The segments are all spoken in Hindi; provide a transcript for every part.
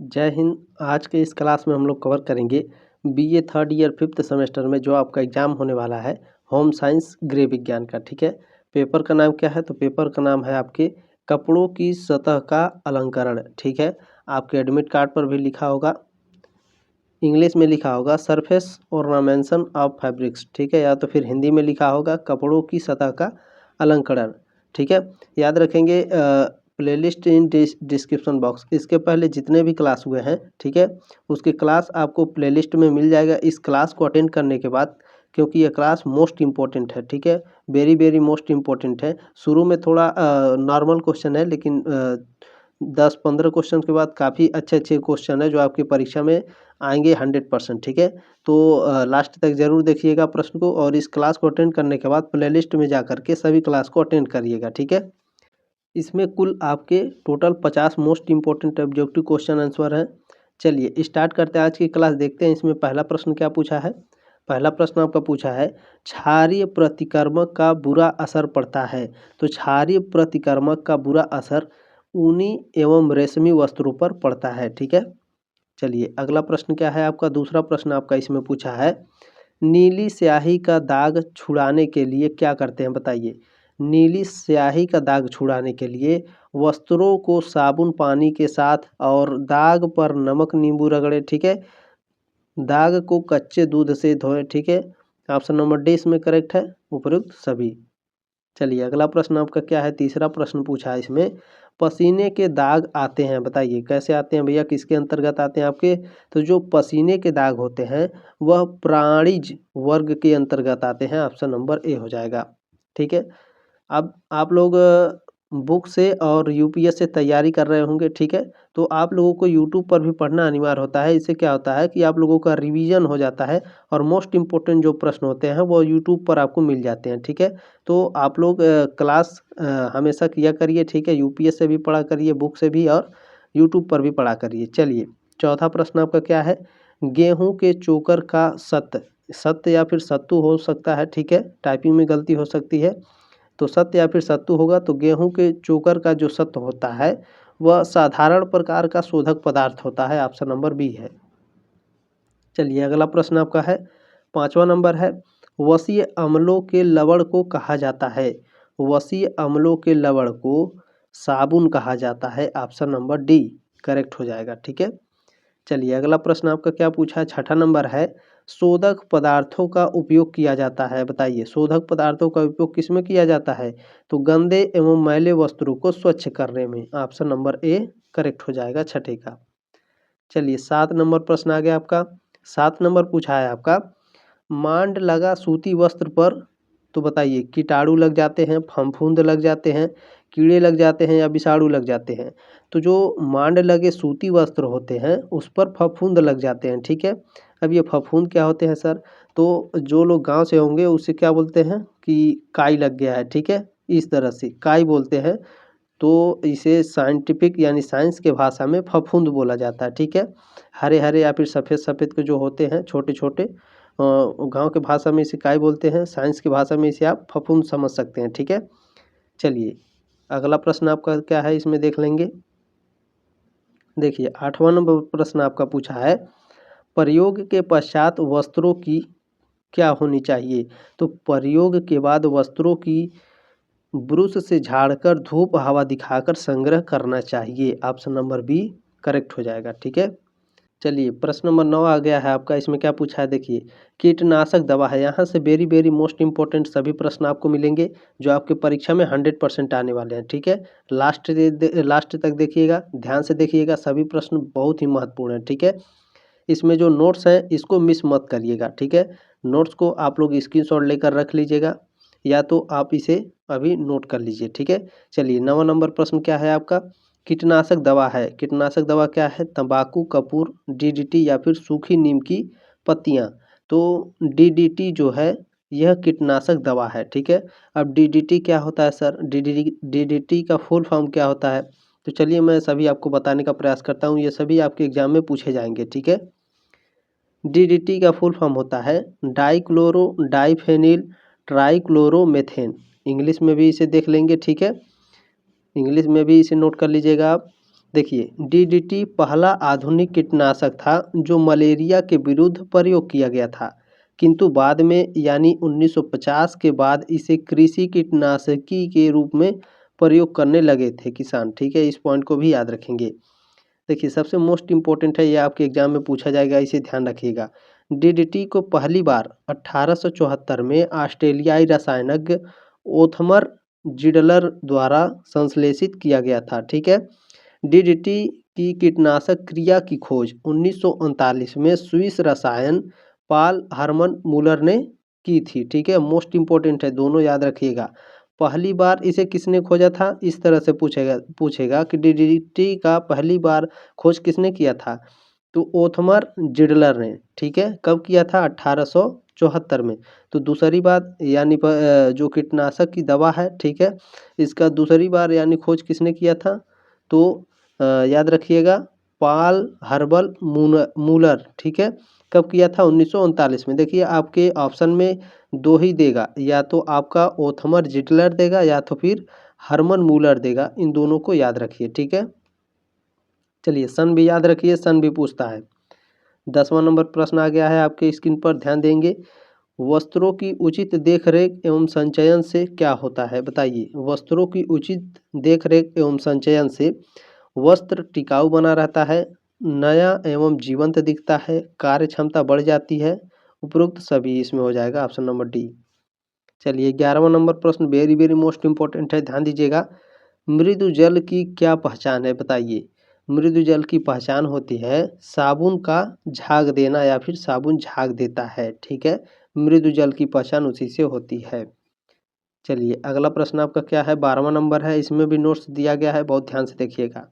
जय हिंद। आज के इस क्लास में हम लोग कवर करेंगे BA third year 5th semester में जो आपका एग्ज़ाम होने वाला है होम साइंस गृह विज्ञान का। ठीक है, पेपर का नाम क्या है? तो पेपर का नाम है आपके कपड़ों की सतह का अलंकरण। ठीक है, आपके एडमिट कार्ड पर भी लिखा होगा, इंग्लिश में लिखा होगा सरफेस ऑर्नामेंशन ऑफ फैब्रिक्स। ठीक है, या तो फिर हिंदी में लिखा होगा कपड़ों की सतह का अलंकरण। ठीक है, याद रखेंगे। प्लेलिस्ट इन डिस्क्रिप्शन बॉक्स, इसके पहले जितने भी क्लास हुए हैं, ठीक है, उसके क्लास आपको प्लेलिस्ट में मिल जाएगा। इस क्लास को अटेंड करने के बाद, क्योंकि ये क्लास मोस्ट इम्पोर्टेंट है, ठीक है, वेरी वेरी मोस्ट इम्पोर्टेंट है। शुरू में थोड़ा नॉर्मल क्वेश्चन है, लेकिन 10-15 क्वेश्चन के बाद काफ़ी अच्छे अच्छे क्वेश्चन है जो आपकी परीक्षा में आएंगे 100%। ठीक है, तो लास्ट तक ज़रूर देखिएगा प्रश्न को, और इस क्लास को अटेंड करने के बाद प्लेलिस्ट में जा कर के सभी क्लास को अटेंड करिएगा। ठीक है, इसमें कुल आपके total 50 most important objective question answer हैं। चलिए स्टार्ट करते हैं आज की क्लास। देखते हैं इसमें पहला प्रश्न क्या पूछा है। पहला प्रश्न आपका पूछा है क्षारीय प्रतिकर्मक का बुरा असर पड़ता है। तो क्षारीय प्रतिकर्मक का बुरा असर ऊनी एवं रेशमी वस्त्रों पर पड़ता है। ठीक है, चलिए अगला प्रश्न क्या है आपका। दूसरा प्रश्न आपका इसमें पूछा है नीली स्याही का दाग छुड़ाने के लिए क्या करते हैं, बताइए। नीली स्याही का दाग छुड़ाने के लिए वस्त्रों को साबुन पानी के साथ और दाग पर नमक नींबू रगड़े। ठीक है, दाग को कच्चे दूध से धोएं। ठीक है, ऑप्शन नंबर डी इसमें करेक्ट है, उपयुक्त सभी। चलिए अगला प्रश्न आपका क्या है। तीसरा प्रश्न पूछा है इसमें पसीने के दाग आते हैं, बताइए कैसे आते हैं भैया, किसके अंतर्गत आते हैं आपके। तो जो पसीने के दाग होते हैं वह प्राणिज वर्ग के अंतर्गत आते हैं, ऑप्शन नंबर ए हो जाएगा। ठीक है, अब आप लोग बुक से और यूपीएस से तैयारी कर रहे होंगे। ठीक है, तो आप लोगों को यूट्यूब पर भी पढ़ना अनिवार्य होता है। इससे क्या होता है कि आप लोगों का रिवीजन हो जाता है और मोस्ट इम्पोर्टेंट जो प्रश्न होते हैं वो यूट्यूब पर आपको मिल जाते हैं। ठीक है, तो आप लोग क्लास हमेशा किया करिए। ठीक है, यूपीएस से भी पढ़ा करिए, बुक से भी, और यूट्यूब पर भी पढ़ा करिए। चलिए चौथा प्रश्न आपका क्या है। गेहूँ के चोकर का सत्य या फिर सत्तू हो सकता है। ठीक है, टाइपिंग में गलती हो सकती है, तो सत्य या फिर सत्तू होगा। तो गेहूं के चोकर का जो सत्य होता है वह साधारण प्रकार का शोधक पदार्थ होता है, ऑप्शन नंबर बी है। चलिए अगला प्रश्न आपका है, पांचवा नंबर है वसीय अम्लों के लवण को कहा जाता है। वसीय अम्लों के लवण को साबुन कहा जाता है, ऑप्शन नंबर डी करेक्ट हो जाएगा। ठीक है, चलिए अगला प्रश्न आपका क्या पूछा है। छठा नंबर है शोधक पदार्थों का उपयोग किया जाता है, बताइए शोधक पदार्थों का उपयोग किसमें किया जाता है। तो गंदे एवं मैले वस्त्रों को स्वच्छ करने में, ऑप्शन नंबर ए करेक्ट हो जाएगा छठे का। चलिए 7 नंबर प्रश्न आ गया आपका। 7 नंबर पूछा है आपका मांड लगा सूती वस्त्र पर, तो बताइए कीटाणु लग जाते हैं, फफूंद लग जाते हैं, कीड़े लग जाते हैं या विषाणु लग जाते हैं। तो जो मांड लगे सूती वस्त्र होते हैं उस पर फफूंद लग जाते हैं। ठीक है, अब ये फफूंद क्या होते हैं सर, तो जो लोग गांव से होंगे उससे क्या बोलते हैं कि काई लग गया है। ठीक है, इस तरह से काई बोलते हैं, तो इसे साइंटिफिक यानी साइंस के भाषा में फफूंद बोला जाता है। ठीक है, हरे हरे या फिर सफ़ेद सफ़ेद के जो होते हैं छोटे छोटे, गांव के भाषा में इसे काई बोलते हैं, साइंस की भाषा में इसे आप फफूंद समझ सकते हैं। ठीक है, चलिए अगला प्रश्न आपका क्या है इसमें देख लेंगे। देखिए 8वां नंबर प्रश्न आपका पूछा है प्रयोग के पश्चात वस्त्रों की क्या होनी चाहिए। तो प्रयोग के बाद वस्त्रों की ब्रश से झाड़कर धूप हवा दिखाकर संग्रह करना चाहिए, ऑप्शन नंबर बी करेक्ट हो जाएगा। ठीक है, चलिए प्रश्न नंबर 9 आ गया है आपका। इसमें क्या पूछा है देखिए कीटनाशक दवा है। यहाँ से वेरी वेरी मोस्ट इंपॉर्टेंट सभी प्रश्न आपको मिलेंगे जो आपके परीक्षा में 100% आने वाले हैं। ठीक है, लास्ट तक देखिएगा, ध्यान से देखिएगा, सभी प्रश्न बहुत ही महत्वपूर्ण है। ठीक है, इसमें जो नोट्स हैं इसको मिस मत करिएगा। ठीक है, नोट्स को आप लोग स्क्रीनशॉट लेकर रख लीजिएगा या तो आप इसे अभी नोट कर लीजिए। ठीक है, चलिए 9वां नंबर प्रश्न क्या है आपका। कीटनाशक दवा है, कीटनाशक दवा क्या है, तंबाकू, कपूर, डीडीटी या फिर सूखी नीम की पत्तियां। तो डीडीटी जो है यह कीटनाशक दवा है। ठीक है, अब डीडीटी क्या होता है सर, डीडीटी का फुल फॉर्म क्या होता है। तो चलिए मैं सभी आपको बताने का प्रयास करता हूँ, ये सभी आपके एग्जाम में पूछे जाएंगे। ठीक है, डीडीटी का फुल फॉर्म होता है डाइक्लोरो डाइफेनिल ट्राइक्लोरोमेथेन। इंग्लिश में भी इसे देख लेंगे। ठीक है, इंग्लिश में भी इसे नोट कर लीजिएगा आप, देखिए, डीडीटी पहला आधुनिक कीटनाशक था जो मलेरिया के विरुद्ध प्रयोग किया गया था, किंतु बाद में यानी 1950 के बाद इसे कृषि कीटनाशकी के रूप में प्रयोग करने लगे थे किसान। ठीक है, इस पॉइंट को भी याद रखेंगे। देखिए, सबसे मोस्ट इम्पोर्टेंट है, ये आपके एग्जाम में पूछा जाएगा, इसे ध्यान रखिएगा। डीडीटी को पहली बार 1874 में ऑस्ट्रेलियाई रसायनज्ञ ओथमर जिडलर द्वारा संश्लेषित किया गया था। ठीक है, डीडीटी की कीटनाशक क्रिया की खोज 1939 में स्विस रसायन पाल हरमन मूलर ने की थी। ठीक है, मोस्ट इम्पोर्टेंट है, दोनों याद रखिएगा। पहली बार इसे किसने खोजा था, इस तरह से पूछेगा कि डीडीटी का पहली बार खोज किसने किया था, तो ओथमर जिडलर ने। ठीक है, कब किया था, 1874 में। तो दूसरी बात यानी जो कीटनाशक की दवा है, ठीक है, इसका दूसरी बार यानी खोज किसने किया था, तो याद रखिएगा पाल हर्बल मूलर। ठीक है, कब किया था, 1939 में। देखिए, आपके ऑप्शन में दो ही देगा, या तो आपका ओथमर जिटलर देगा या तो फिर हरमन मूलर देगा, इन दोनों को याद रखिए। ठीक है, चलिए सन भी याद रखिए, सन भी पूछता है। 10वां नंबर प्रश्न आ गया है आपके स्क्रीन पर, ध्यान देंगे। वस्त्रों की उचित देखरेख एवं संचयन से क्या होता है, बताइए। वस्त्रों की उचित देखरेख एवं संचयन से वस्त्र टिकाऊ बना रहता है, नया एवं जीवंत दिखता है, कार्य क्षमता बढ़ जाती है, उपरोक्त सभी इसमें हो जाएगा ऑप्शन नंबर डी। चलिए 11वां नंबर प्रश्न वेरी वेरी मोस्ट इंपॉर्टेंट है, ध्यान दीजिएगा। मृदु जल की क्या पहचान है, बताइए। मृदु जल की पहचान होती है साबुन का झाग देना या फिर साबुन झाग देता है। ठीक है, मृदु जल की पहचान उसी से होती है। चलिए अगला प्रश्न आपका क्या है, 12वां नंबर है, इसमें भी नोट्स दिया गया है, बहुत ध्यान से देखिएगा।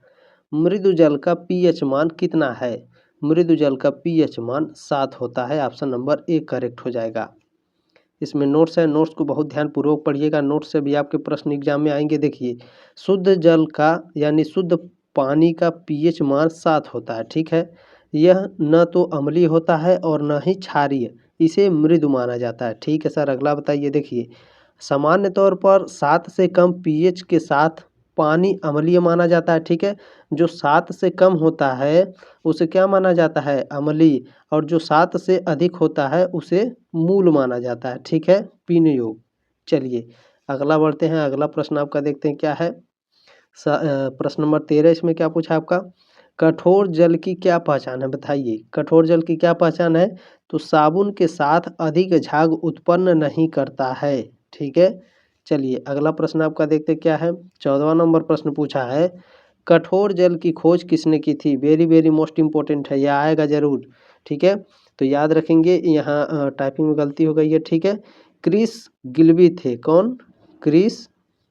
मृदु जल का पीएच मान कितना है, मृदु जल का पीएच मान 7 होता है, ऑप्शन नंबर ए करेक्ट हो जाएगा। इसमें नोट्स है, नोट्स को बहुत ध्यानपूर्वक पढ़िएगा, नोट्स से भी आपके प्रश्न एग्जाम में आएंगे। देखिए, शुद्ध जल का यानी शुद्ध पानी का पीएच मान 7 होता है। ठीक है, यह न तो अम्लीय होता है और न ही क्षारीय, इसे मृदु माना जाता है। ठीक है सर, अगला बताइए। देखिए, सामान्य तौर पर 7 से कम पीएच के साथ पानी अम्लीय माना जाता है। ठीक है, जो 7 से कम होता है उसे क्या माना जाता है, अम्लीय, और जो 7 से अधिक होता है उसे मूल माना जाता है। ठीक है, पीने योग्य। चलिए अगला बढ़ते हैं, अगला प्रश्न आपका देखते हैं क्या है। प्रश्न नंबर 13, इसमें क्या पूछा आपका, कठोर जल की क्या पहचान है, बताइए। कठोर जल की क्या पहचान है, तो साबुन के साथ अधिक झाग उत्पन्न नहीं करता है। ठीक है, चलिए अगला प्रश्न आपका देखते क्या है। 14वां नंबर प्रश्न पूछा है, कठोर जल की खोज किसने की थी। वेरी वेरी मोस्ट इंपॉर्टेंट है, यह आएगा जरूर। ठीक है, तो याद रखेंगे, यहाँ टाइपिंग में गलती हो गई है। ठीक है, क्रिस गिल्बी थे, कौन, क्रिस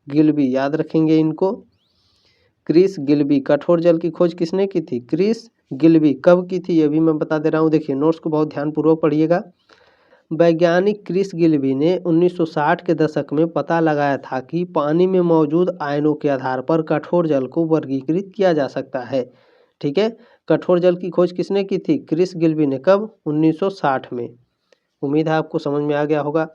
गिल्बी, याद रखेंगे इनको। क्रिस गिल्बी, कठोर जल की खोज किसने की थी, क्रिस गिल्बी। कब की थी ये भी मैं बता दे रहा हूँ, देखिए नोट्स को बहुत ध्यानपूर्वक पढ़िएगा। वैज्ञानिक क्रिस गिल्बी ने 1960 के दशक में पता लगाया था कि पानी में मौजूद आयनों के आधार पर कठोर जल को वर्गीकृत किया जा सकता है। ठीक है, कठोर जल की खोज किसने की थी, क्रिस गिल्बी ने। कब, 1960 में। उम्मीद है आपको समझ में आ गया होगा।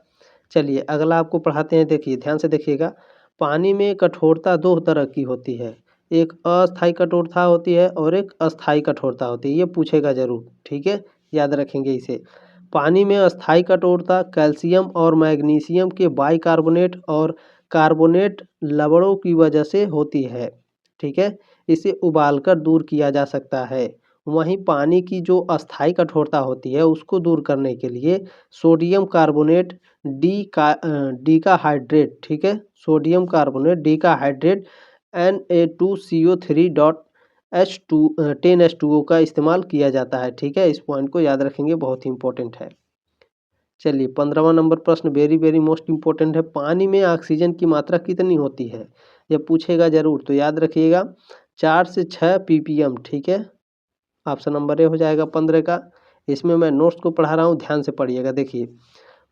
चलिए अगला आपको पढ़ाते हैं, देखिए ध्यान से देखिएगा। पानी में कठोरता दो तरह की होती है, एक अस्थायी कठोरता होती है और एक अस्थायी कठोरता होती है, ये पूछेगा जरूर। ठीक है, याद रखेंगे इसे। पानी में अस्थायी कठोरता कैल्शियम और मैग्नीशियम के बाइकार्बोनेट और कार्बोनेट लवणों की वजह से होती है। ठीक है, इसे उबालकर दूर किया जा सकता है। वहीं पानी की जो अस्थायी कठोरता होती है उसको दूर करने के लिए सोडियम कार्बोनेट डीकाहाइड्रेट, ठीक है, sodium carbonate डीकाहाइड्रेट Na2CO3 dot H10H2O का इस्तेमाल किया जाता है। ठीक है, इस पॉइंट को याद रखेंगे, बहुत ही इंपॉर्टेंट है। चलिए 15वां नंबर प्रश्न वेरी वेरी मोस्ट इंपॉर्टेंट है, पानी में ऑक्सीजन की मात्रा कितनी होती है, यह पूछेगा जरूर, तो याद रखिएगा 4 से 6 ppm। ठीक है, ऑप्शन नंबर ए हो जाएगा 15 का। इसमें मैं नोट्स को पढ़ा रहा हूँ, ध्यान से पढ़िएगा। देखिए,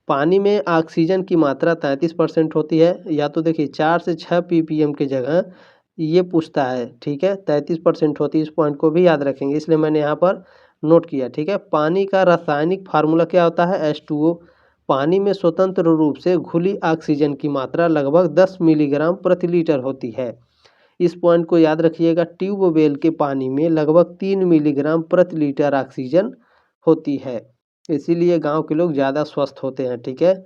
पानी में ऑक्सीजन की मात्रा 33% होती है, या तो देखिए 4 से 6 ppm की जगह ये पूछता है। ठीक है, 33% होती है, इस पॉइंट को भी याद रखेंगे, इसलिए मैंने यहाँ पर नोट किया। ठीक है, पानी का रासायनिक फार्मूला क्या होता है, H2O। पानी में स्वतंत्र रूप से घुली ऑक्सीजन की मात्रा लगभग 10 मिलीग्राम प्रति लीटर होती है। इस पॉइंट को याद रखिएगा। ट्यूबवेल के पानी में लगभग 3 मिलीग्राम प्रति लीटर ऑक्सीजन होती है, इसीलिए गांव के लोग ज़्यादा स्वस्थ होते हैं। ठीक है।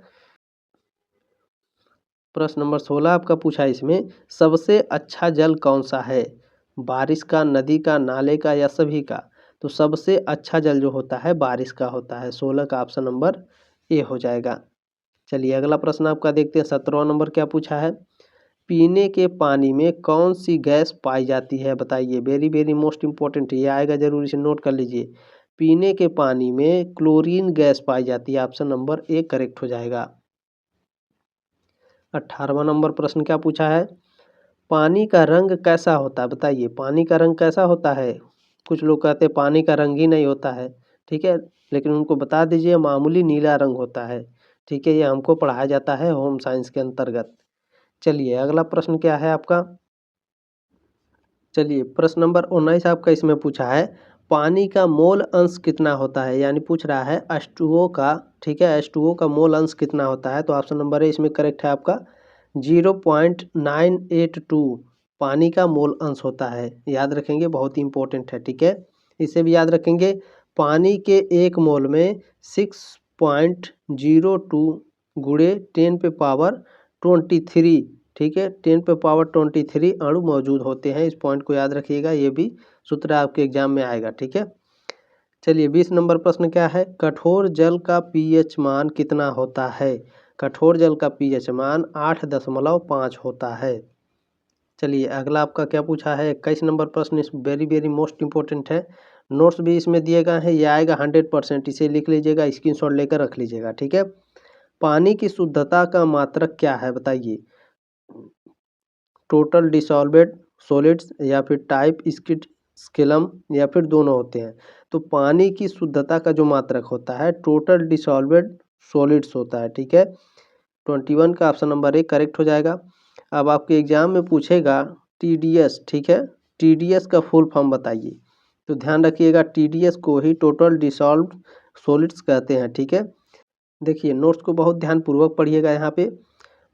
प्रश्न नंबर 16 आपका पूछा इसमें, सबसे अच्छा जल कौन सा है? बारिश का, नदी का, नाले का या सभी का? तो सबसे अच्छा जल जो होता है बारिश का होता है। 16 का ऑप्शन नंबर ए हो जाएगा। चलिए अगला प्रश्न आपका देखते हैं। 17वां नंबर क्या पूछा है? पीने के पानी में कौन सी गैस पाई जाती है? बताइए, वेरी वेरी मोस्ट इंपॉर्टेंट, ये आएगा जरूर, इसे नोट कर लीजिए। पीने के पानी में क्लोरीन गैस पाई जाती है। ऑप्शन नंबर ए करेक्ट हो जाएगा। 18वां नंबर प्रश्न क्या पूछा है? पानी का रंग कैसा होता है? बताइए, पानी का रंग कैसा होता है? कुछ लोग कहते हैं पानी का रंग ही नहीं होता है, ठीक है, लेकिन उनको बता दीजिए मामूली नीला रंग होता है। ठीक है, ये हमको पढ़ाया जाता है होम साइंस के अंतर्गत। चलिए अगला प्रश्न क्या है आपका? चलिए प्रश्न नंबर 19 आपका इसमें पूछा है, पानी का मोल अंश कितना होता है? यानी पूछ रहा है H2O का, ठीक है, H2O का मोल अंश कितना होता है? तो ऑप्शन नंबर ए इसमें करेक्ट है आपका, 0.982 पानी का मोल अंश होता है। याद रखेंगे, बहुत ही इंपॉर्टेंट है। ठीक है, इसे भी याद रखेंगे। पानी के एक मोल में 6.02 गुणे 10 पे पावर 23, ठीक है, 10 पे पावर 23 अणु मौजूद होते हैं। इस पॉइंट को याद रखिएगा, ये भी सूत्र आपके एग्जाम में आएगा। ठीक है। चलिए 20 नंबर प्रश्न क्या है? कठोर जल का पीएच मान कितना होता है? कठोर जल का पीएच मान 8.5 होता है। चलिए अगला आपका क्या पूछा है? 21 नंबर प्रश्न, इस वेरी वेरी मोस्ट इंपॉर्टेंट है। नोट्स भी इसमें दिए गए हैं, ये आएगा 100%, इसे लिख लीजिएगा, स्क्रीनशॉट लेकर रख लीजिएगा। ठीक है। पानी की शुद्धता का मात्रक क्या है? बताइए, टोटल डिसॉल्वेड सॉलिड्स या फिर टाइप स्किट स्केलम या फिर दोनों होते हैं। तो पानी की शुद्धता का जो मात्रक होता है टोटल डिसॉल्वेड सॉलिड्स होता है। ठीक है, 21 का ऑप्शन नंबर ए करेक्ट हो जाएगा। अब आपके एग्जाम में पूछेगा TDS, ठीक है, TDS का फुल फॉर्म बताइए। तो ध्यान रखिएगा, TDS को ही टोटल डिसॉल्व्ड सॉलिड्स कहते हैं। ठीक है, देखिए नोट्स को बहुत ध्यानपूर्वक पढ़िएगा। यहाँ पे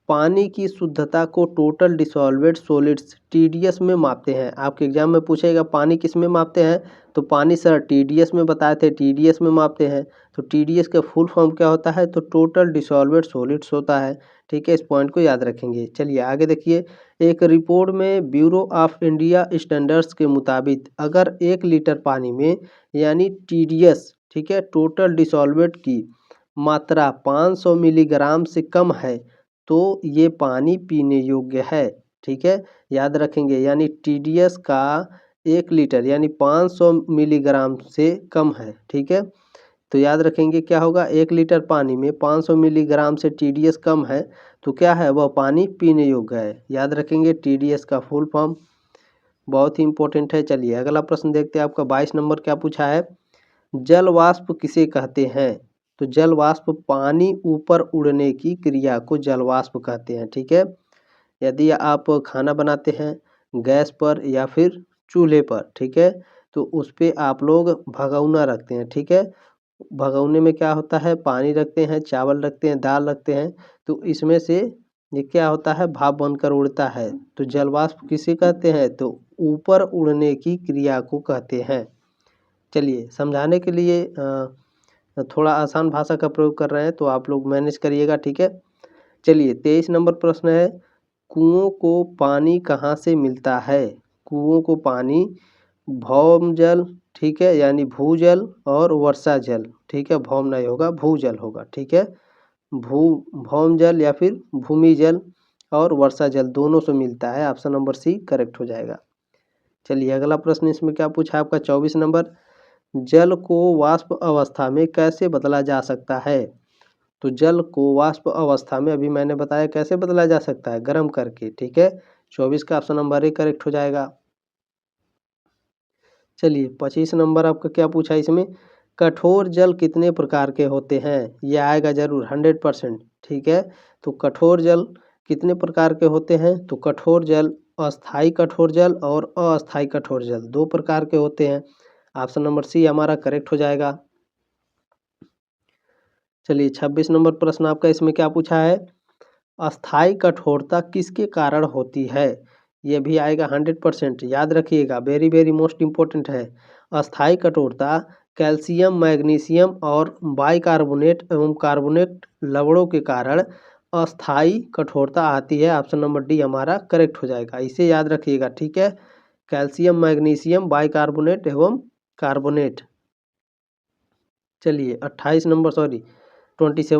पानी की शुद्धता को टोटल डिसॉल्वेड सॉलिड्स TDS में मापते हैं। आपके एग्जाम में पूछेगा पानी किस में मापते हैं? तो पानी सर TDS में बताए थे, TDS में मापते हैं। तो TDS का फुल फॉर्म क्या होता है? तो टोटल डिसॉल्वेड सॉलिड्स होता है। ठीक है, इस पॉइंट को याद रखेंगे। चलिए आगे देखिए, एक रिपोर्ट में ब्यूरो ऑफ इंडिया स्टैंडर्ड्स के मुताबिक अगर 1 लीटर पानी में यानी TDS, ठीक है, टोटल डिसॉल्वेड की मात्रा 500 मिलीग्राम से कम है तो ये पानी पीने योग्य है। ठीक है, याद रखेंगे, यानी TDS का 1 लीटर यानी 500 मिलीग्राम से कम है। ठीक है, तो याद रखेंगे क्या होगा? 1 लीटर पानी में 500 मिलीग्राम से TDS कम है तो क्या है? वह पानी पीने योग्य है। याद रखेंगे TDS का फुल फॉर्म, बहुत ही इंपॉर्टेंट है। चलिए अगला प्रश्न देखते हैं। आपका 22 नंबर क्या पूछा है? जल वाष्प किसे कहते हैं? तो जल वाष्प पानी ऊपर उड़ने की क्रिया को जल वाष्प कहते हैं। ठीक है, यदि आप खाना बनाते हैं गैस पर या फिर चूल्हे पर, ठीक है, तो उस पर आप लोग भगोना रखते हैं। ठीक है, भगोने में क्या होता है? पानी रखते हैं, चावल रखते हैं, दाल रखते हैं, तो इसमें से ये क्या होता है? भाप बनकर उड़ता है। तो जल वाष्प किसे कहते हैं? तो ऊपर उड़ने की क्रिया को कहते हैं। चलिए समझाने के लिए थोड़ा आसान भाषा का प्रयोग कर रहे हैं, तो आप लोग मैनेज करिएगा। ठीक है, चलिए 23 नंबर प्रश्न है, कुओं को पानी कहाँ से मिलता है? कुओं को पानी भौम जल, ठीक है, यानी भूजल और वर्षा जल, ठीक है, भौम नहीं होगा, भूजल होगा। ठीक है, भौम जल या फिर भूमि जल और वर्षा जल दोनों से मिलता है। ऑप्शन नंबर सी करेक्ट हो जाएगा। चलिए अगला प्रश्न इसमें क्या पूछा है? आपका 24 नंबर, जल को वाष्प अवस्था में कैसे बदला जा सकता है? तो जल को वाष्प अवस्था में अभी मैंने बताया कैसे बदला जा सकता है, गर्म करके। ठीक है, 24 का ऑप्शन नंबर ए करेक्ट हो जाएगा। चलिए 25 नंबर आपका क्या पूछा इसमें? कठोर जल कितने प्रकार के होते हैं? ये आएगा जरूर 100%। ठीक है, तो कठोर जल कितने प्रकार के होते हैं? तो कठोर जल, अस्थाई कठोर जल और अस्थाई कठोर जल, 2 प्रकार के होते हैं। ऑप्शन नंबर सी हमारा करेक्ट हो जाएगा। चलिए 26 नंबर प्रश्न आपका इसमें क्या पूछा है? अस्थाई कठोरता किसके कारण होती है? ये भी आएगा 100%। याद रखिएगा, वेरी वेरी मोस्ट इम्पोर्टेंट है। अस्थायी कठोरता कैल्शियम, मैग्नीशियम और बाइकार्बोनेट एवं कार्बोनेट लवणों के कारण अस्थायी कठोरता आती है। ऑप्शन नंबर डी हमारा करेक्ट हो जाएगा, इसे याद रखिएगा, ठीक है। कैल्शियम, मैग्नीशियम, बाइकार्बोनेट एवं कार्बोनेट। चलिए 27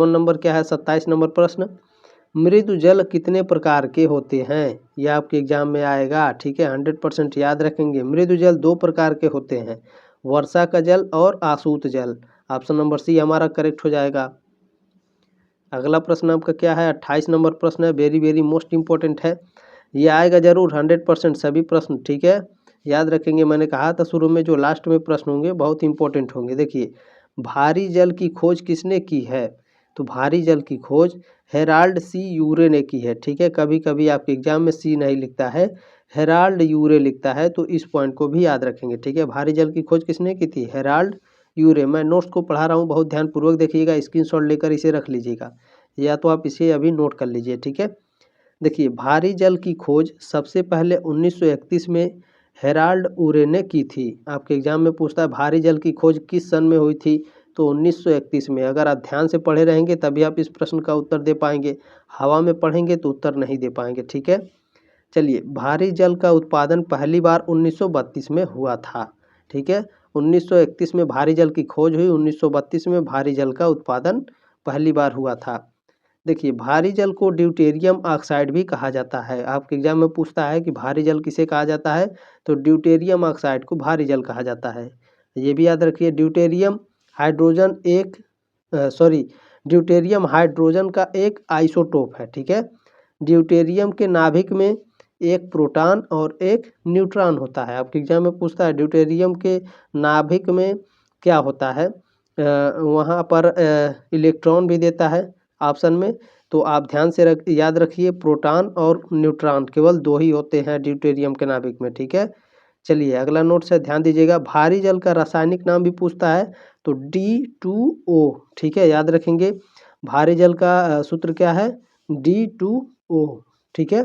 नंबर क्या है, 27 नंबर प्रश्न। मृदु जल कितने प्रकार के होते हैं? ये आपके एग्जाम में आएगा, ठीक है। 100% याद रखेंगे। मृदु जल 2 प्रकार के होते हैं, वर्षा का जल और आसूत जल। ऑप्शन नंबर सी हमारा करेक्ट हो जाएगा। अगला प्रश्न आपका क्या है, 28 नंबर प्रश्न है, वेरी वेरी मोस्ट इंपॉर्टेंट है। ये आएगा जरूर 100% सभी प्रश्न, ठीक है। याद रखेंगे, मैंने कहा था शुरू में जो लास्ट में प्रश्न होंगे बहुत इंपॉर्टेंट होंगे। देखिए, भारी जल की खोज किसने की है? तो भारी जल की खोज हेराल्ड सी यूरे ने की है, ठीक है। कभी कभी आपके एग्जाम में सी नहीं लिखता है, हेराल्ड यूरे लिखता है, तो इस पॉइंट को भी याद रखेंगे, ठीक है। भारी जल की खोज किसने की थी? हेराल्ड यूरे। मैं नोट्स को पढ़ा रहा हूँ, बहुत ध्यानपूर्वक देखिएगा, स्क्रीनशॉट लेकर इसे रख लीजिएगा, या तो आप इसे अभी नोट कर लीजिए, ठीक है। देखिए, भारी जल की खोज सबसे पहले 1931 में हेराल्ड यूरे ने की थी। आपके एग्जाम में पूछता है भारी जल की खोज किस सन में हुई थी, तो 1931 में। अगर आप ध्यान से पढ़े रहेंगे तभी आप इस प्रश्न का उत्तर दे पाएंगे, हवा में पढ़ेंगे तो उत्तर नहीं दे पाएंगे, ठीक है। चलिए, भारी जल का उत्पादन पहली बार 1932 में हुआ था, ठीक है। 1931 में भारी जल की खोज हुई, 1932 में भारी जल का उत्पादन पहली बार हुआ था। देखिए, भारी जल को ड्यूटेरियम ऑक्साइड भी कहा जाता है। आपके एग्जाम में पूछता है कि भारी जल किसे कहा जाता है, तो ड्यूटेरियम ऑक्साइड को भारी जल कहा जाता है। ये भी याद रखिए, ड्यूटेरियम हाइड्रोजन ड्यूटेरियम हाइड्रोजन का एक आइसोटोप है, ठीक है। ड्यूटेरियम के नाभिक में एक प्रोटॉन और एक न्यूट्रॉन होता है। आपके एग्जाम में पूछता है ड्यूटेरियम के नाभिक में क्या होता है, वहाँ पर इलेक्ट्रॉन भी देता है ऑप्शन में, तो आप ध्यान से याद रखिए, प्रोटॉन और न्यूट्रॉन केवल 2 ही होते हैं ड्यूटेरियम के नाभिक में, ठीक है। चलिए अगला नोट से ध्यान दीजिएगा, भारी जल का रासायनिक नाम भी पूछता है, तो D2O, ठीक है, याद रखेंगे। भारी जल का सूत्र क्या है, D2O, ठीक है।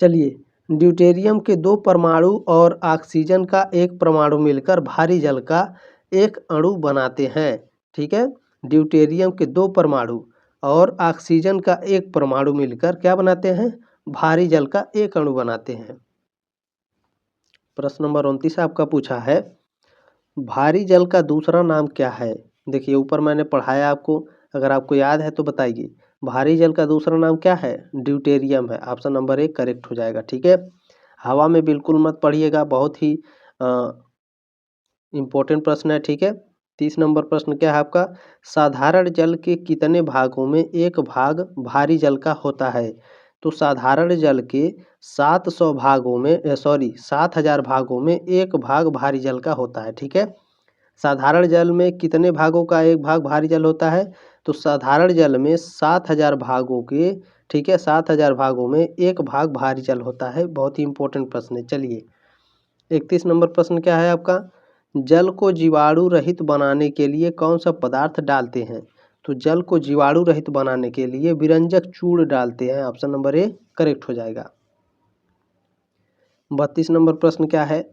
चलिए, ड्यूटेरियम के 2 परमाणु और ऑक्सीजन का एक परमाणु मिलकर भारी जल का एक अणु बनाते हैं, ठीक है। ड्यूटेरियम के 2 परमाणु और ऑक्सीजन का एक परमाणु मिलकर क्या बनाते हैं, भारी जल का एक अणु बनाते हैं। प्रश्न नंबर 29 आपका पूछा है, भारी जल का दूसरा नाम क्या है? देखिए, ऊपर मैंने पढ़ाया आपको, अगर आपको याद है तो बताइए। भारी जल का दूसरा नाम क्या है? ड्यूटेरियम है। ऑप्शन नंबर 1 करेक्ट हो जाएगा, ठीक है। हवा में बिल्कुल मत पढ़िएगा, बहुत ही इम्पोर्टेंट प्रश्न है, ठीक है। 30 नंबर प्रश्न क्या है आपका, साधारण जल के कितने भागों में एक भाग भारी जल का होता है? तो साधारण जल के 700 भागों में 7000 भागों में एक भाग भारी जल का होता है, ठीक है। साधारण जल में कितने भागों का एक भाग भारी जल होता है? तो साधारण जल में 7000 भागों के, ठीक है, 7000 भागों में एक भाग भारी जल होता है। बहुत ही इंपॉर्टेंट प्रश्न है। चलिए 31 नंबर प्रश्न क्या है आपका, जल को जीवाणु रहित बनाने के लिए कौन सा पदार्थ डालते हैं? तो जल को जीवाणु रहित बनाने के लिए विरंजक चूर्ण डालते हैं। ऑप्शन नंबर ए करेक्ट हो जाएगा। 32 नंबर प्रश्न क्या है,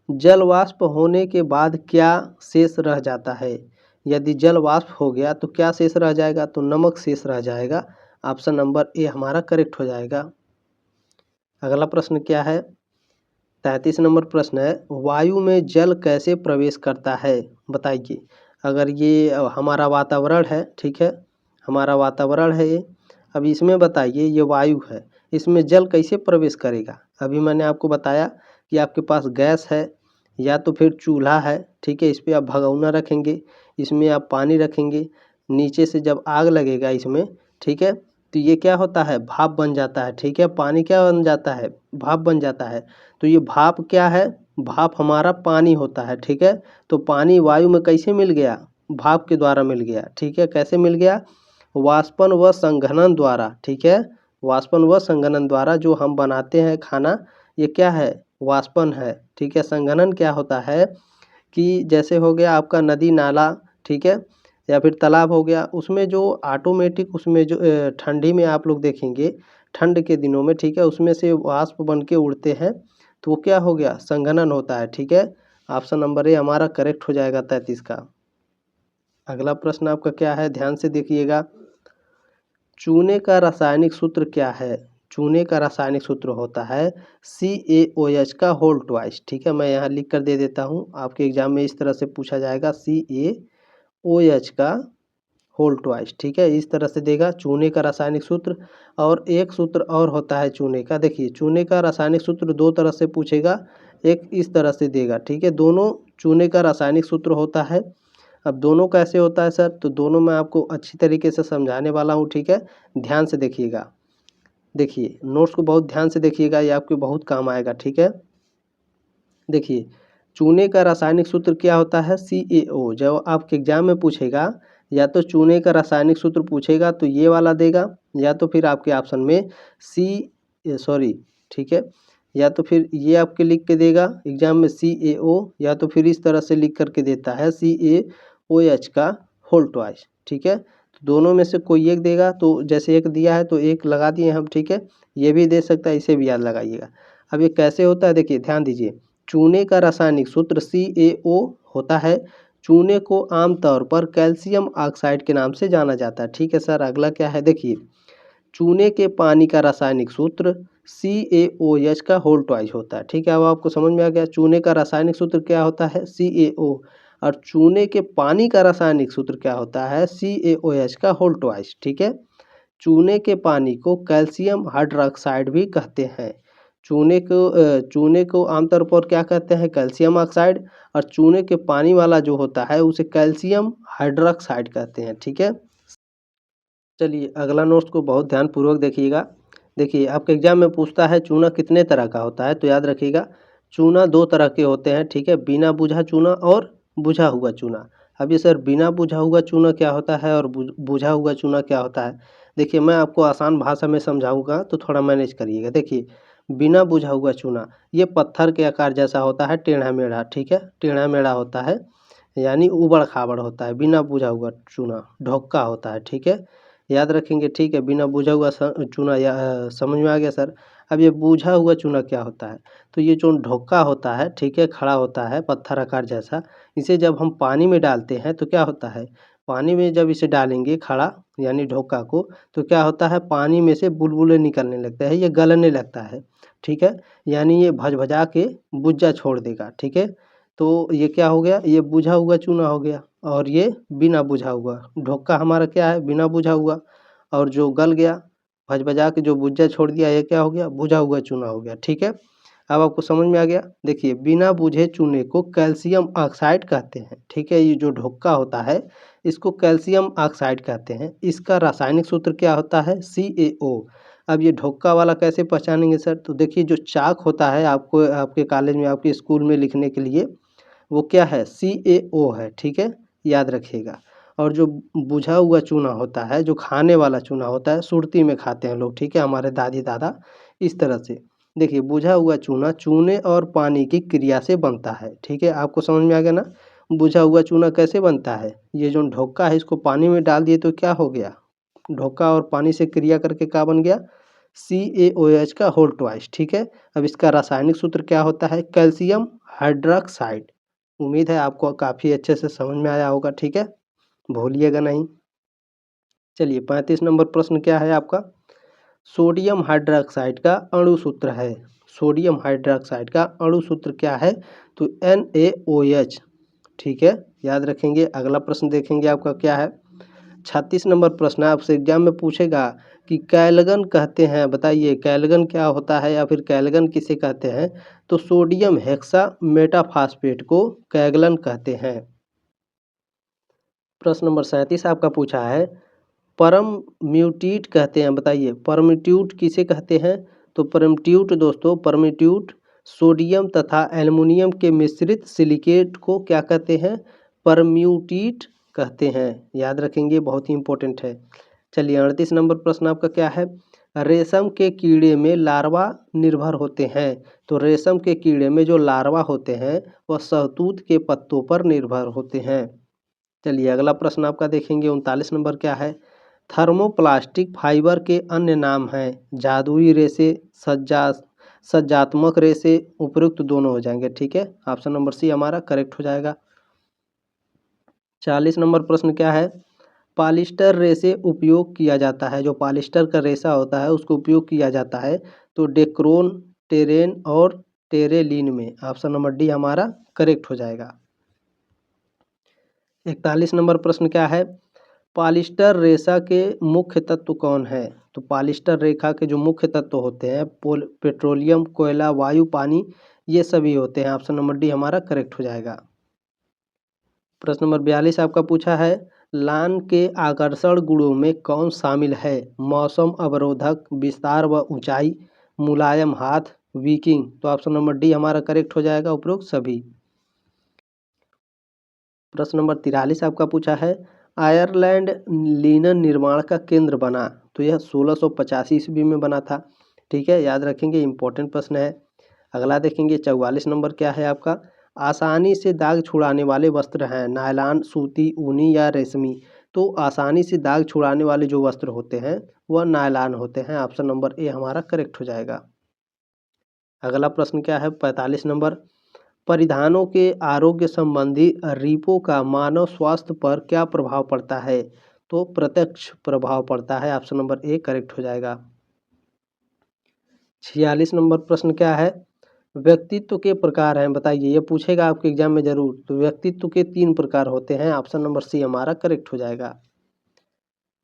जल वाष्प होने के बाद क्या शेष रह जाता है? यदि जल वाष्प हो गया तो क्या शेष रह जाएगा? तो नमक शेष रह जाएगा। ऑप्शन नंबर ए हमारा करेक्ट हो जाएगा। अगला प्रश्न क्या है, 33 नंबर प्रश्न है, वायु में जल कैसे प्रवेश करता है? बताइए। अगर ये हमारा वातावरण है, ठीक है, हमारा वातावरण है ये, अब इसमें बताइए, ये वायु है, इसमें जल कैसे प्रवेश करेगा? अभी मैंने आपको बताया कि आपके पास गैस है या तो फिर चूल्हा है, ठीक है, इस पर आप भगोना रखेंगे, इसमें आप पानी रखेंगे, नीचे से जब आग लगेगा इसमें, ठीक है, तो ये क्या होता है, भाप बन जाता है, ठीक है। पानी क्या बन जाता है, भाप बन जाता है। तो ये भाप क्या है, भाप हमारा पानी होता है, ठीक है। तो पानी वायु में कैसे मिल गया, भाप के द्वारा मिल गया, ठीक है। कैसे मिल गया, वाष्पन व संघनन द्वारा, ठीक है। वाष्पन व संघनन द्वारा जो हम बनाते हैं खाना, ये क्या है, वाष्पन है, ठीक है। संघनन क्या होता है कि जैसे हो गया आपका नदी नाला, ठीक है, या फिर तालाब हो गया, उसमें जो ऑटोमेटिक, उसमें जो ठंडी में आप लोग देखेंगे ठंड के दिनों में, ठीक है, उसमें से वाष्प बन के उड़ते हैं, तो वो क्या हो गया, संघनन होता है, ठीक है। ऑप्शन नंबर ए हमारा करेक्ट हो जाएगा 33 का। अगला प्रश्न आपका क्या है, ध्यान से देखिएगा। चूने का रासायनिक सूत्र क्या है? चूने का रासायनिक सूत्र होता है CaOH का होल ट्वाइस, ठीक है। मैं यहाँ लिख कर दे देता हूँ, आपके एग्जाम में इस तरह से पूछा जाएगा, CaOH का होल ट्वाइस, ठीक है, इस तरह से देगा चूने का रासायनिक सूत्र। और एक सूत्र और होता है चूने का, देखिए चूने का रासायनिक सूत्र दो तरह से पूछेगा, एक इस तरह से देगा, ठीक है। दोनों चूने का रासायनिक सूत्र होता है। अब दोनों कैसे होता है सर, तो दोनों मैं आपको अच्छी तरीके से समझाने वाला हूँ, ठीक है। ध्यान से देखिएगा, देखिए नोट्स को बहुत ध्यान से देखिएगा, ये आपके बहुत काम आएगा, ठीक है। देखिए चूने का रासायनिक सूत्र क्या होता है, CaO। जब आपके एग्जाम में पूछेगा, या तो चूने का रासायनिक सूत्र पूछेगा तो ये वाला देगा, या तो फिर आपके ऑप्शन में ठीक है, या तो फिर ये आपके लिख के देगा एग्जाम में CaO, या तो फिर इस तरह से लिख करके देता है CaOH का होल ट्वाइस, ठीक है। तो दोनों में से कोई एक देगा, तो जैसे एक दिया है तो एक लगा दिए हम, ठीक है। ये भी दे सकता है, इसे भी याद लगाइएगा। अब ये कैसे होता है, देखिए ध्यान दीजिए। चूने का रासायनिक सूत्र CaO होता है। चूने को आमतौर पर कैल्शियम ऑक्साइड के नाम से जाना जाता है, ठीक है सर। अगला क्या है, देखिए चूने के पानी का रासायनिक सूत्र CaOH का होल ट्वाइस होता है, ठीक है। अब आपको समझ में आ गया चूने का रासायनिक सूत्र क्या होता है, CaO, और चूने के पानी का रासायनिक सूत्र क्या होता है, CaOH का होल ट्वाइस, ठीक है। चूने के पानी को कैल्शियम हाइड्रोक्साइड भी कहते हैं। चूने को आमतौर पर क्या कहते हैं, कैल्शियम ऑक्साइड, और चूने के पानी वाला जो होता है उसे कैल्शियम हाइड्रोक्साइड कहते हैं, ठीक है। चलिए अगला नोट्स को बहुत ध्यानपूर्वक देखिएगा। देखिए आपके एग्जाम में पूछता है चूना कितने तरह का होता है, तो याद रखिएगा चूना दो तरह के होते हैं, ठीक है, बिना बुझा चूना और बुझा हुआ चूना। अब ये सर बिना बुझा हुआ चूना क्या होता है और बुझा हुआ चूना क्या होता है, देखिए मैं आपको आसान भाषा में समझाऊंगा तो थोड़ा मैनेज करिएगा। देखिए बिना बुझा हुआ चूना ये पत्थर के आकार जैसा होता है, टेढ़ा मेढ़ा, ठीक है, टेढ़ा मेढ़ा होता है, यानी उबड़ खाबड़ होता है। बिना बुझा हुआ चूना ढोका होता है, ठीक है, याद रखेंगे, ठीक है। बिना बुझा हुआ चूना, या समझ में आ गया सर। अब ये बुझा हुआ चूना क्या होता है, तो ये जो ढोका होता है, ठीक है, खड़ा होता है पत्थर आकार जैसा, इसे जब हम पानी में डालते हैं तो क्या होता है, पानी में जब इसे डालेंगे खड़ा यानी ढोका को, तो क्या होता है, पानी में से बुलबुले निकलने लगते हैं, ये गलने लगता है, ठीक है, यानी ये भज-भजा के बुझा छोड़ देगा, ठीक है। तो ये क्या हो गया, ये बुझा हुआ चूना हो गया, और ये बिना बुझा हुआ। ढोका हमारा क्या है, बिना बुझा हुआ, और जो गल गया भज-भजा के जो बुझा छोड़ दिया, ये क्या हो गया, बुझा हुआ चूना हो गया, ठीक है। अब आपको समझ में आ गया। देखिए बिना बुझे चूने को कैल्शियम ऑक्साइड कहते हैं, ठीक है। ये जो ढोका होता है इसको कैल्शियम ऑक्साइड कहते हैं। इसका रासायनिक सूत्र क्या होता है, CaO। अब ये ढोका वाला कैसे पहचानेंगे सर, तो देखिए जो चाक होता है आपको आपके कॉलेज में आपके स्कूल में लिखने के लिए, वो क्या है, CaO है, ठीक है, याद रखिएगा। और जो बुझा हुआ चूना होता है, जो खाने वाला चूना होता है, सुरती में खाते हैं लोग, ठीक है, हमारे दादी दादा इस तरह से। देखिए बुझा हुआ चूना चूने और पानी की क्रिया से बनता है, ठीक है, आपको समझ में आ गया ना। बुझा हुआ चूना कैसे बनता है, ये जो ढोका है इसको पानी में डाल दिए तो क्या हो गया, ढोका और पानी से क्रिया करके क्या बन गया, CaOH का होल ट्वाइस, ठीक है। अब इसका रासायनिक सूत्र क्या होता है, कैल्शियम हाइड्रोक्साइड। उम्मीद है आपको काफ़ी अच्छे से समझ में आया होगा, ठीक है, भूलिएगा नहीं। चलिए 35 नंबर प्रश्न क्या है आपका, सोडियम हाइड्रोक्साइड का अणु सूत्र है। सोडियम हाइड्रोक्साइड का अणु सूत्र क्या है, तो NaOH, ठीक है, याद रखेंगे। अगला प्रश्न देखेंगे आपका क्या है, 36 नंबर प्रश्न है, आपसे एग्जाम में पूछेगा कि कैलगन कहते हैं, बताइए कैलगन क्या होता है या फिर कैलगन किसे कहते हैं, तो सोडियम हेक्सा मेटाफास्फेट को कैगलन कहते हैं। प्रश्न नंबर 37 आपका पूछा है, परम्यूटेट कहते हैं, बताइए परम्यूटेट किसे कहते हैं, तो परम्यूटेट दोस्तों, परम्यूटेट सोडियम तथा एल्युमिनियम के मिश्रित सिलिकेट को क्या कहते हैं, परम्यूटेट कहते हैं, याद रखेंगे, बहुत ही इंपॉर्टेंट है। चलिए 38 नंबर प्रश्न आपका क्या है, रेशम के कीड़े में लार्वा निर्भर होते हैं, तो रेशम के कीड़े में जो लार्वा होते हैं वह शहतूत के पत्तों पर निर्भर होते हैं। चलिए अगला प्रश्न आपका देखेंगे 39 नंबर क्या है, थर्मोप्लास्टिक फाइबर के अन्य नाम हैं जादुई रेशे, सज्जात्मक रेशे। उपयुक्त दोनों हो जाएंगे, ठीक है। ऑप्शन नंबर सी हमारा करेक्ट हो जाएगा। 40 नंबर प्रश्न क्या है? पॉलिस्टर रेशे उपयोग किया जाता है, जो पॉलिस्टर का रेशा होता है उसको उपयोग किया जाता है तो डेक्रोन, टेरेन और टेरेलिन में। ऑप्शन नंबर डी हमारा करेक्ट हो जाएगा। 41 नंबर प्रश्न क्या है? पॉलिस्टर रेशा के मुख्य तत्व कौन है? तो पॉलिस्टर रेखा के जो मुख्य तत्व होते हैं पेट्रोलियम, कोयला, वायु, पानी, ये सभी होते हैं। ऑप्शन नंबर डी हमारा करेक्ट हो जाएगा। प्रश्न नंबर 42 आपका पूछा है, लान के आकर्षण गुणों में कौन शामिल है? मौसम अवरोधक, विस्तार व ऊंचाई, मुलायम हाथ, वीकिंग। तो ऑप्शन नंबर डी हमारा करेक्ट हो जाएगा, उपरोक्त सभी। प्रश्न नंबर 43 आपका पूछा है, आयरलैंड लिनन निर्माण का केंद्र बना। तो यह 1685 ईस्वी में बना था, ठीक है, याद रखेंगे, इंपॉर्टेंट प्रश्न है। अगला देखेंगे 44 नंबर क्या है आपका? आसानी से दाग छुड़ाने वाले वस्त्र हैं नायलॉन, सूती, ऊनी या रेशमी। तो आसानी से दाग छुड़ाने वाले जो वस्त्र होते हैं वह नायलॉन होते हैं। ऑप्शन नंबर ए हमारा करेक्ट हो जाएगा। अगला प्रश्न क्या है? 45 नंबर, परिधानों के आरोग्य संबंधी रिपों का मानव स्वास्थ्य पर क्या प्रभाव पड़ता है? तो प्रत्यक्ष प्रभाव पड़ता है। ऑप्शन नंबर ए करेक्ट हो जाएगा। 46 नंबर प्रश्न क्या है? व्यक्तित्व के प्रकार हैं, बताइए, ये पूछेगा आपके एग्जाम में जरूर। तो व्यक्तित्व के 3 प्रकार होते हैं। ऑप्शन नंबर सी हमारा करेक्ट हो जाएगा।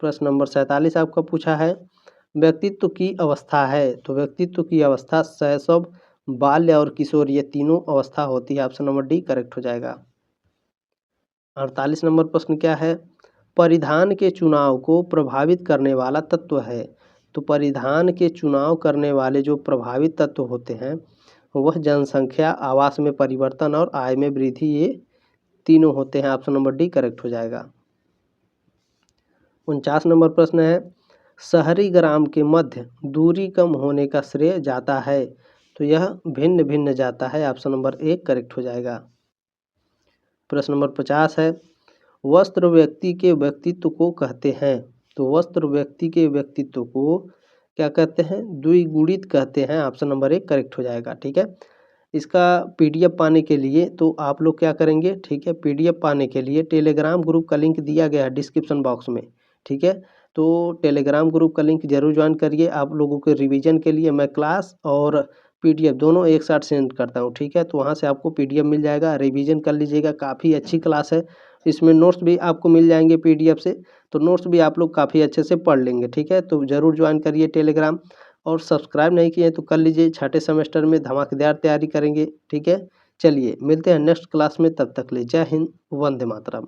प्रश्न नंबर 47 आपका पूछा है, व्यक्तित्व की अवस्था है। तो व्यक्तित्व की अवस्था शैशव, बाल्य और किशोर, ये तीनों अवस्था होती है। ऑप्शन नंबर डी करेक्ट हो जाएगा। 48 नंबर प्रश्न क्या है? परिधान के चुनाव को प्रभावित करने वाला तत्व है। तो परिधान के चुनाव करने वाले जो प्रभावित तत्व होते हैं वह जनसंख्या, आवास में परिवर्तन और आय में वृद्धि, ये तीनों होते हैं। ऑप्शन नंबर डी करेक्ट हो जाएगा। 49 नंबर प्रश्न है, शहरी ग्राम के मध्य दूरी कम होने का श्रेय जाता है। तो यह भिन्न भिन्न जाता है। ऑप्शन नंबर ए करेक्ट हो जाएगा। प्रश्न नंबर 50 है, वस्त्र व्यक्ति के व्यक्तित्व को कहते हैं। तो वस्त्र व्यक्ति के व्यक्तित्व को क्या कहते हैं? द्विगुणित कहते हैं। ऑप्शन नंबर ए करेक्ट हो जाएगा, ठीक है। इसका पीडीएफ पाने के लिए तो आप लोग क्या करेंगे, ठीक है, पीडीएफ पाने के लिए टेलीग्राम ग्रुप का लिंक दिया गया है डिस्क्रिप्शन बॉक्स में, ठीक है। तो टेलीग्राम ग्रुप का लिंक जरूर ज्वाइन करिए। आप लोगों के रिवीजन के लिए मैं क्लास और पीडीएफ दोनों एक साथ सेंड करता हूँ, ठीक है। तो वहाँ से आपको पीडीएफ मिल जाएगा, रिवीजन कर लीजिएगा, काफ़ी अच्छी क्लास है। इसमें नोट्स भी आपको मिल जाएंगे पीडीएफ से, तो नोट्स भी आप लोग काफ़ी अच्छे से पढ़ लेंगे, ठीक है। तो ज़रूर ज्वाइन करिए टेलीग्राम, और सब्सक्राइब नहीं किए तो कर लीजिए। छठे सेमेस्टर में धमाकेदार तैयारी करेंगे, ठीक है। चलिए मिलते हैं नेक्स्ट क्लास में, तब तक ले जय हिंद, वंदे मातरम।